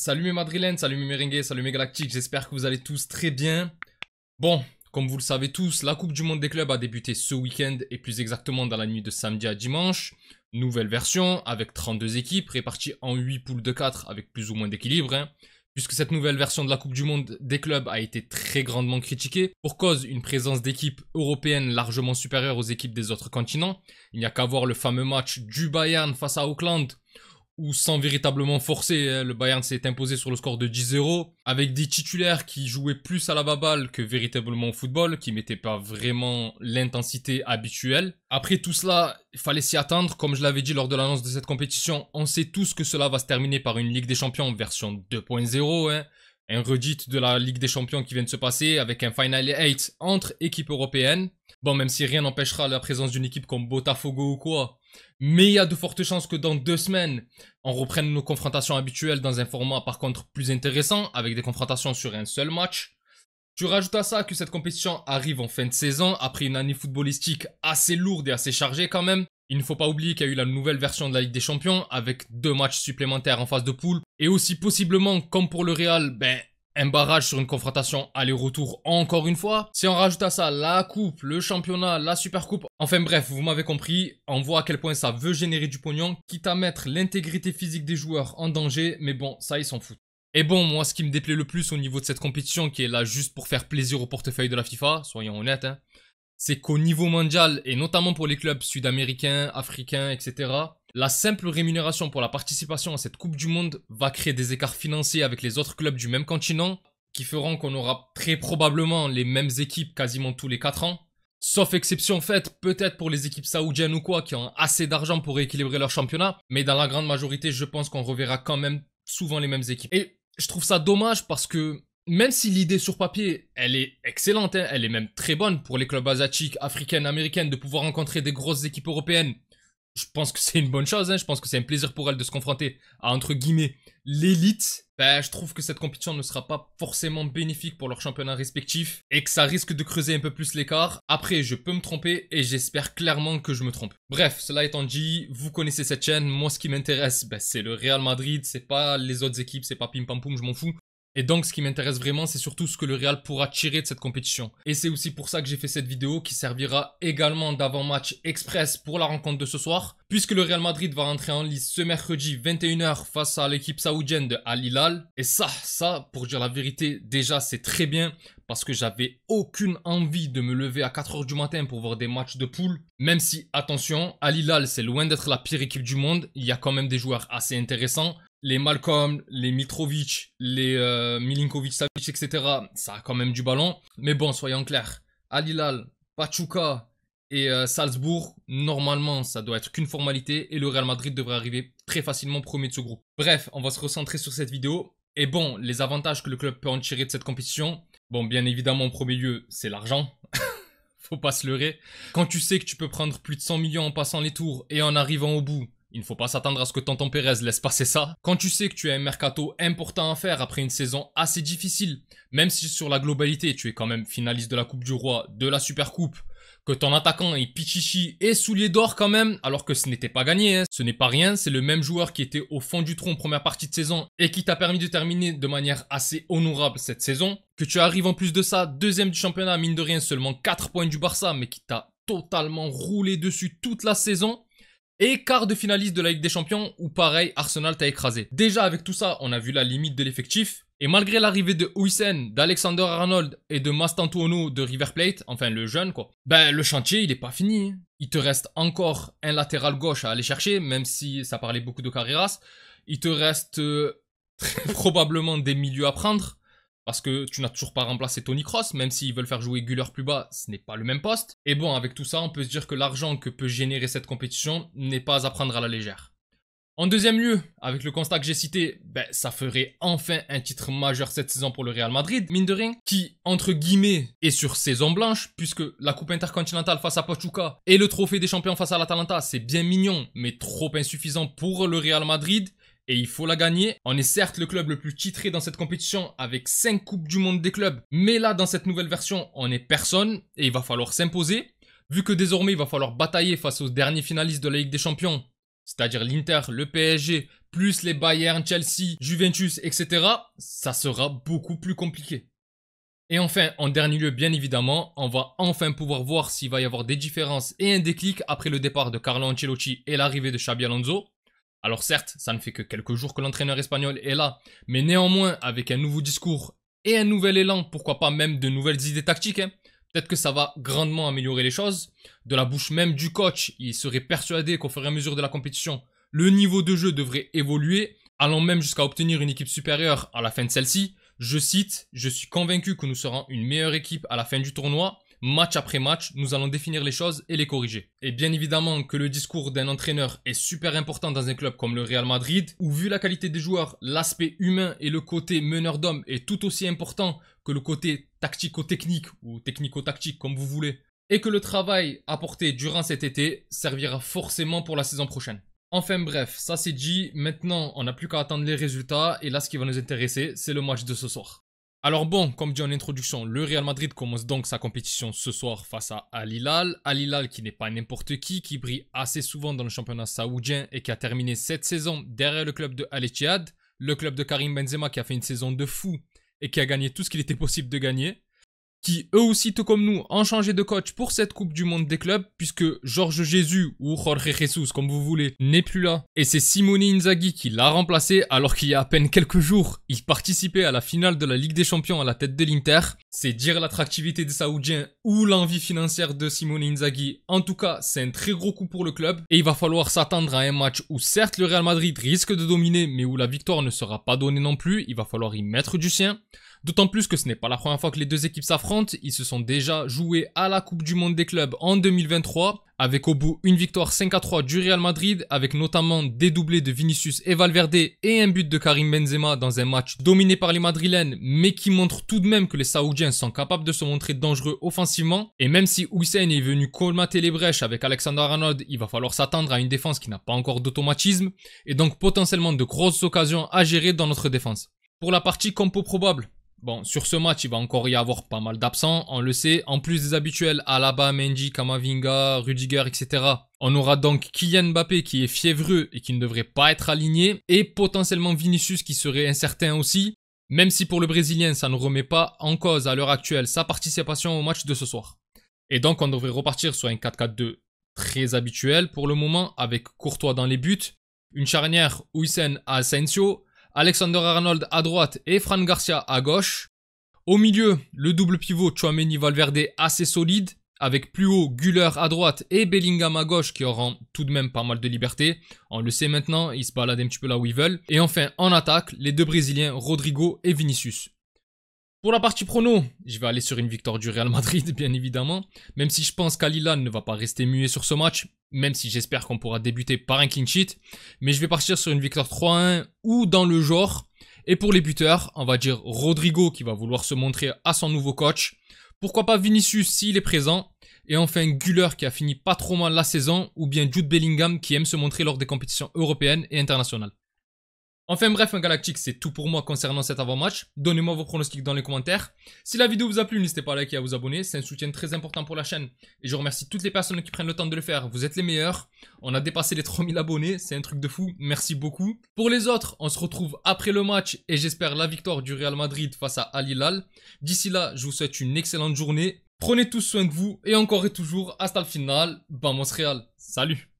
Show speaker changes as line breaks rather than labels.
Salut mes madrilènes, salut mes merengues, salut mes galactiques, j'espère que vous allez tous très bien. Bon, comme vous le savez tous, la Coupe du Monde des clubs a débuté ce week-end et plus exactement dans la nuit de samedi à dimanche. Nouvelle version avec 32 équipes réparties en 8 poules de 4 avec plus ou moins d'équilibre. Puisque cette nouvelle version de la Coupe du Monde des clubs a été très grandement critiquée pour cause une présence d'équipes européennes largement supérieure aux équipes des autres continents. Il n'y a qu'à voir le fameux match du Bayern face à Auckland où sans véritablement forcer, le Bayern s'est imposé sur le score de 10-0, avec des titulaires qui jouaient plus à la baballe que véritablement au football, qui mettaient pas vraiment l'intensité habituelle. Après tout cela, il fallait s'y attendre, comme je l'avais dit lors de l'annonce de cette compétition, on sait tous que cela va se terminer par une Ligue des Champions version 2.0, un redit de la Ligue des Champions qui vient de se passer, avec un Final 8 entre équipes européennes. Bon, même si rien n'empêchera la présence d'une équipe comme Botafogo ou quoi, mais il y a de fortes chances que dans 2 semaines, on reprenne nos confrontations habituelles dans un format par contre plus intéressant, avec des confrontations sur un seul match. Tu rajoutes à ça que cette compétition arrive en fin de saison, après une année footballistique assez lourde et assez chargée quand même. Il ne faut pas oublier qu'il y a eu la nouvelle version de la Ligue des Champions, avec 2 matchs supplémentaires en phase de poule, et aussi possiblement, comme pour le Real, un barrage sur une confrontation aller-retour encore une fois. Si on rajoute à ça la coupe, le championnat, la supercoupe, enfin bref, vous m'avez compris, on voit à quel point ça veut générer du pognon, quitte à mettre l'intégrité physique des joueurs en danger, mais bon, ça ils s'en foutent. Et bon, moi ce qui me déplaît le plus au niveau de cette compétition, qui est là juste pour faire plaisir au portefeuille de la FIFA, soyons honnêtes, c'est qu'au niveau mondial, et notamment pour les clubs sud-américains, africains, etc., la simple rémunération pour la participation à cette Coupe du Monde va créer des écarts financiers avec les autres clubs du même continent, qui feront qu'on aura très probablement les mêmes équipes quasiment tous les 4 ans. Sauf exception faite, peut-être pour les équipes saoudiennes ou quoi, qui ont assez d'argent pour rééquilibrer leur championnat, mais dans la grande majorité, je pense qu'on reverra quand même souvent les mêmes équipes. Et je trouve ça dommage parce que même si l'idée sur papier, elle est excellente, elle est même très bonne pour les clubs asiatiques, africains, américains, de pouvoir rencontrer des grosses équipes européennes. Je pense que c'est une bonne chose, je pense que c'est un plaisir pour elles de se confronter à, entre guillemets, l'élite. Je trouve que cette compétition ne sera pas forcément bénéfique pour leurs championnats respectifs et que ça risque de creuser un peu plus l'écart. Après, je peux me tromper et j'espère clairement que je me trompe. Bref, cela étant dit, vous connaissez cette chaîne, moi ce qui m'intéresse, c'est le Real Madrid, c'est pas les autres équipes, c'est pas pim pam poum, je m'en fous. Et donc ce qui m'intéresse vraiment, c'est surtout ce que le Real pourra tirer de cette compétition. Et c'est aussi pour ça que j'ai fait cette vidéo qui servira également d'avant-match express pour la rencontre de ce soir, puisque le Real Madrid va rentrer en lice ce mercredi 21h face à l'équipe saoudienne de Al Hilal. Et ça, pour dire la vérité, déjà c'est très bien, parce que j'avais aucune envie de me lever à 4h du matin pour voir des matchs de poule. Même si, attention, Al Hilal c'est loin d'être la pire équipe du monde, il y a quand même des joueurs assez intéressants. Les Malcolm, les Mitrovic, les Milinkovic-Savic, etc. Ça a quand même du ballon. Mais bon, soyons clairs. Al Hilal, Pachuca et Salzbourg, normalement, ça doit être qu'une formalité. Et le Real Madrid devrait arriver très facilement premier de ce groupe. Bref, on va se recentrer sur cette vidéo. Et bon, les avantages que le club peut en tirer de cette compétition. Bon, bien évidemment, en premier lieu, c'est l'argent. Faut pas se leurrer. Quand tu sais que tu peux prendre plus de 100 millions en passant les tours et en arrivant au bout, il ne faut pas s'attendre à ce que Tonton Pérez laisse passer ça. Quand tu sais que tu as un mercato important à faire après une saison assez difficile, même si sur la globalité tu es quand même finaliste de la Coupe du Roi, de la Supercoupe, que ton attaquant est Pichichi et soulier d'or quand même, alors que ce n'était pas gagné, ce n'est pas rien, c'est le même joueur qui était au fond du trou en première partie de saison et qui t'a permis de terminer de manière assez honorable cette saison, que tu arrives en plus de ça, deuxième du championnat, mine de rien, seulement 4 points du Barça, mais qui t'a totalement roulé dessus toute la saison. Et quart de finaliste de la Ligue des Champions, où pareil, Arsenal t'a écrasé. Déjà avec tout ça, on a vu la limite de l'effectif. Et malgré l'arrivée de Huijsen, d'Alexander Arnold et de Mastantuono de River Plate, enfin le jeune quoi, le chantier il est pas fini. Il te reste encore un latéral gauche à aller chercher, même si ça parlait beaucoup de Carreras. Il te reste très probablement des milieux à prendre. Parce que tu n'as toujours pas remplacé Toni Kroos, même s'ils veulent faire jouer Güler plus bas, ce n'est pas le même poste. Et bon, avec tout ça, on peut se dire que l'argent que peut générer cette compétition n'est pas à prendre à la légère. En deuxième lieu, avec le constat que j'ai cité, ça ferait enfin un titre majeur cette saison pour le Real Madrid, mine de rien, qui, entre guillemets, est sur saison blanche, puisque la Coupe intercontinentale face à Pachuca et le Trophée des champions face à l'Atalanta, c'est bien mignon, mais trop insuffisant pour le Real Madrid. Et il faut la gagner. On est certes le club le plus titré dans cette compétition avec 5 coupes du monde des clubs. Mais là, dans cette nouvelle version, on n'est personne et il va falloir s'imposer. Vu que désormais, il va falloir batailler face aux derniers finalistes de la Ligue des Champions, c'est-à-dire l'Inter, le PSG, plus les Bayern, Chelsea, Juventus, etc., ça sera beaucoup plus compliqué. Et enfin, en dernier lieu, bien évidemment, on va enfin pouvoir voir s'il va y avoir des différences et un déclic après le départ de Carlo Ancelotti et l'arrivée de Xabi Alonso. Alors certes, ça ne fait que quelques jours que l'entraîneur espagnol est là, mais néanmoins, avec un nouveau discours et un nouvel élan, pourquoi pas même de nouvelles idées tactiques, peut-être que ça va grandement améliorer les choses. De la bouche même du coach, il serait persuadé qu'au fur et à mesure de la compétition, le niveau de jeu devrait évoluer, allant même jusqu'à obtenir une équipe supérieure à la fin de celle-ci. Je cite, je suis convaincu que nous serons une meilleure équipe à la fin du tournoi. Match après match, nous allons définir les choses et les corriger. Et bien évidemment que le discours d'un entraîneur est super important dans un club comme le Real Madrid, où vu la qualité des joueurs, l'aspect humain et le côté meneur d'hommes est tout aussi important que le côté tactico-technique ou technico-tactique comme vous voulez, et que le travail apporté durant cet été servira forcément pour la saison prochaine. Enfin bref, ça c'est dit, maintenant on n'a plus qu'à attendre les résultats et là ce qui va nous intéresser c'est le match de ce soir. Alors bon, comme dit en introduction, le Real Madrid commence donc sa compétition ce soir face à Al Hilal. Al Hilal qui n'est pas n'importe qui brille assez souvent dans le championnat saoudien et qui a terminé cette saison derrière le club de Al Ittihad, le club de Karim Benzema qui a fait une saison de fou et qui a gagné tout ce qu'il était possible de gagner. Qui eux aussi, tout comme nous, ont changé de coach pour cette Coupe du Monde des clubs, puisque Jorge Jesus, ou Jorge Jesus, comme vous voulez, n'est plus là. Et c'est Simone Inzaghi qui l'a remplacé, alors qu'il y a à peine quelques jours, il participait à la finale de la Ligue des Champions à la tête de l'Inter. C'est dire l'attractivité des Saoudiens ou l'envie financière de Simone Inzaghi. En tout cas, c'est un très gros coup pour le club. Et il va falloir s'attendre à un match où certes le Real Madrid risque de dominer, mais où la victoire ne sera pas donnée non plus. Il va falloir y mettre du sien. D'autant plus que ce n'est pas la première fois que les deux équipes s'affrontent, ils se sont déjà joués à la Coupe du Monde des clubs en 2023, avec au bout une victoire 5-3 du Real Madrid, avec notamment des doublés de Vinicius et Valverde et un but de Karim Benzema dans un match dominé par les Madrilènes, mais qui montre tout de même que les Saoudiens sont capables de se montrer dangereux offensivement, et même si Hussein est venu colmater les brèches avec Alexander-Arnold, il va falloir s'attendre à une défense qui n'a pas encore d'automatisme, et donc potentiellement de grosses occasions à gérer dans notre défense. Pour la partie compo probable, bon, sur ce match, il va encore y avoir pas mal d'absents, on le sait. En plus des habituels Alaba, Mendy, Kamavinga, Rudiger, etc. On aura donc Kylian Mbappé qui est fiévreux et qui ne devrait pas être aligné. Et potentiellement Vinicius qui serait incertain aussi. Même si pour le Brésilien, ça ne remet pas en cause à l'heure actuelle sa participation au match de ce soir. Et donc, on devrait repartir sur un 4-4-2 très habituel pour le moment, avec Courtois dans les buts. Une charnière Hussein à Asensio. Alexander-Arnold à droite et Fran Garcia à gauche. Au milieu, le double pivot Tchouaméni-Valverde assez solide, avec plus haut Güler à droite et Bellingham à gauche qui auront tout de même pas mal de liberté. On le sait maintenant, ils se baladent un petit peu là où ils veulent. Et enfin, en attaque, les deux Brésiliens Rodrigo et Vinicius. Pour la partie prono, je vais aller sur une victoire du Real Madrid, bien évidemment. Même si je pense qu'Al Hilal ne va pas rester muet sur ce match. Même si j'espère qu'on pourra débuter par un clean sheet. Mais je vais partir sur une victoire 3-1 ou dans le genre. Et pour les buteurs, on va dire Rodrigo qui va vouloir se montrer à son nouveau coach. Pourquoi pas Vinicius s'il est présent. Et enfin Güler qui a fini pas trop mal la saison. Ou bien Jude Bellingham qui aime se montrer lors des compétitions européennes et internationales. Enfin bref, un Galactique, c'est tout pour moi concernant cet avant-match. Donnez-moi vos pronostics dans les commentaires. Si la vidéo vous a plu, n'hésitez pas à liker et à vous abonner. C'est un soutien très important pour la chaîne. Et je remercie toutes les personnes qui prennent le temps de le faire. Vous êtes les meilleurs. On a dépassé les 3000 abonnés. C'est un truc de fou. Merci beaucoup. Pour les autres, on se retrouve après le match. Et j'espère la victoire du Real Madrid face à Al Hilal. D'ici là, je vous souhaite une excellente journée. Prenez tous soin de vous. Et encore et toujours, hasta le final. Vamos Real. Salut.